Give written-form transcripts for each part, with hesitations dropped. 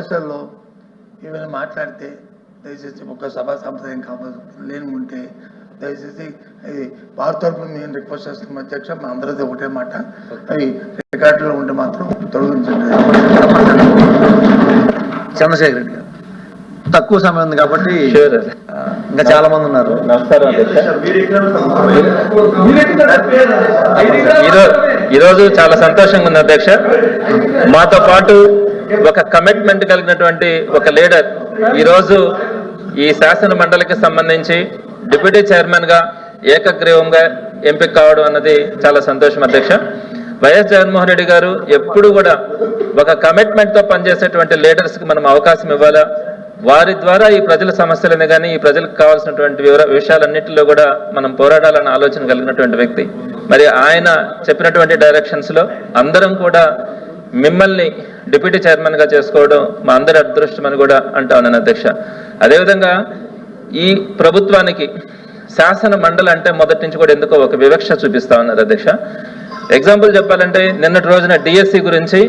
సెషన్లో ఏమైనా మాట్లాడితే దయచేసి ఒక సభా సంప్రదాయం లేని ఉంటే దయచేసి అది వారి తరఫున మేము రిక్వెస్ట్ చేస్తున్నాం అధ్యక్ష. మా అందరిది ఒకటే మాట, అవి రికార్డులో ఉంటే మాత్రం తొలగించండి. చంద్రశేఖర్ రెడ్డి గారు తక్కువ సమయం ఉంది కాబట్టి ఇంకా చాలా మంది ఉన్నారు. నమస్కారం. ఈరోజు చాలా సంతోషంగా ఉంది అధ్యక్ష. మాతో పాటు ఒక కమిట్మెంట్ కలిగినటువంటి ఒక లీడర్ ఈరోజు ఈ శాసన మండలికి సంబంధించి డిప్యూటీ చైర్మన్ గా ఏకగ్రీవంగా ఎంపిక కావడం అన్నది చాలా సంతోషం అధ్యక్ష. వైఎస్ జగన్మోహన్ రెడ్డి గారు ఎప్పుడు కూడా ఒక కమిట్మెంట్ తో పనిచేసేటువంటి లీడర్స్ కి మనం అవకాశం ఇవ్వాలా, వారి ద్వారా ఈ ప్రజల సమస్యలని కానీ ఈ ప్రజలకు కావాల్సినటువంటి విషయాలన్నింటిలో కూడా మనం పోరాడాలన్న ఆలోచన కలిగినటువంటి వ్యక్తి. మరి ఆయన చెప్పినటువంటి డైరెక్షన్స్ లో అందరం కూడా మిమ్మల్ని డిప్యూటీ చైర్మన్ గా చేసుకోవడం మా అందరి అదృష్టం అని కూడా అంటా ఉన్నాను అధ్యక్ష. అదేవిధంగా ఈ ప్రభుత్వానికి శాసన మండలి అంటే మొదటి నుంచి కూడా ఎందుకో ఒక వివక్ష చూపిస్తా ఉన్నారు అధ్యక్ష. ఎగ్జాంపుల్ చెప్పాలంటే నిన్నటి రోజున డిఎస్సి గురించి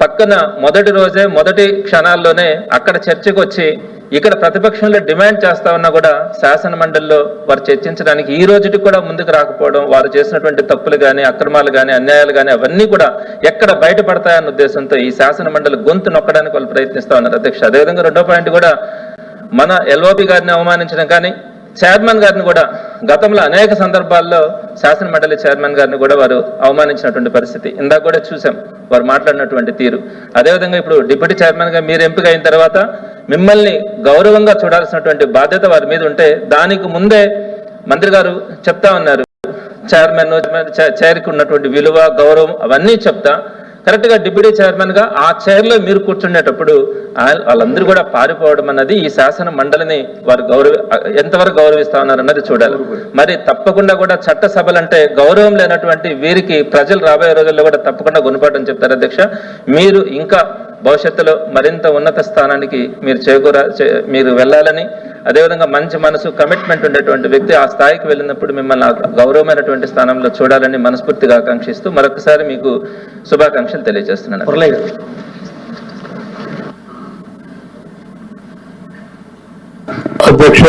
పక్కన మొదటి రోజే మొదటి క్షణాల్లోనే అక్కడ చర్చకు వచ్చి ఇక్కడ ప్రతిపక్షంలో డిమాండ్ చేస్తా ఉన్నా కూడా శాసన మండలిలో వారు చర్చించడానికి ఈ రోజుకి కూడా ముందుకు రాకపోవడం, వారు చేసినటువంటి తప్పులు కానీ అక్రమాలు కానీ అన్యాయాలు కానీ అవన్నీ కూడా ఎక్కడ బయటపడతాయన్న ఉద్దేశంతో ఈ శాసన మండలి గొంతు నొక్కడానికి వాళ్ళు ప్రయత్నిస్తా ఉన్నారు అధ్యక్ష. అదేవిధంగా రెండో పాయింట్ కూడా మన ఎల్ఓపి గారిని అవమానించడం కానీ చైర్మన్ గారిని కూడా గతంలో అనేక సందర్భాల్లో శాసన మండలి చైర్మన్ గారిని కూడా వారు అవమానించినటువంటి పరిస్థితి ఇందాక కూడా చూసాం వారు మాట్లాడినటువంటి తీరు. అదేవిధంగా ఇప్పుడు డిప్యూటీ చైర్మన్ గా మీరు ఎంపిక అయిన తర్వాత మిమ్మల్ని గౌరవంగా చూడాల్సినటువంటి బాధ్యత వారి మీద ఉంటే దానికి ముందే మంత్రి గారు చెప్తా ఉన్నారు చైర్మన్ చైర్కి ఉన్నటువంటి విలువ గౌరవం అవన్నీ చెప్తా కరెక్ట్ గా డిప్యూటీ చైర్మన్ గా ఆ చైర్ లో మీరు కూర్చుండేటప్పుడు వాళ్ళందరూ కూడా పారిపోవడం అన్నది ఈ శాసన మండలిని వారు ఎంతవరకు గౌరవిస్తా ఉన్నారు అన్నది చూడాలి. మరి తప్పకుండా కూడా చట్ట సభలంటే గౌరవం లేనటువంటి వీరికి ప్రజలు రాబోయే రోజుల్లో కూడా తప్పకుండా గుణపాఠం చెప్తారు అధ్యక్ష. మీరు ఇంకా భవిష్యత్తులో మరింత ఉన్నత స్థానానికి మీరు వెళ్ళాలని, అదేవిధంగా మంచి మనసు కమిట్మెంట్ ఉండేటువంటి వ్యక్తి ఆ స్థాయికి వెళ్ళినప్పుడు మిమ్మల్ని గౌరవమైనటువంటి స్థానంలో చూడాలని మనస్ఫూర్తిగా ఆకాంక్షిస్తూ మరొకసారి మీకు శుభాకాంక్షలు తెలియజేస్తున్నాను అధ్యక్ష.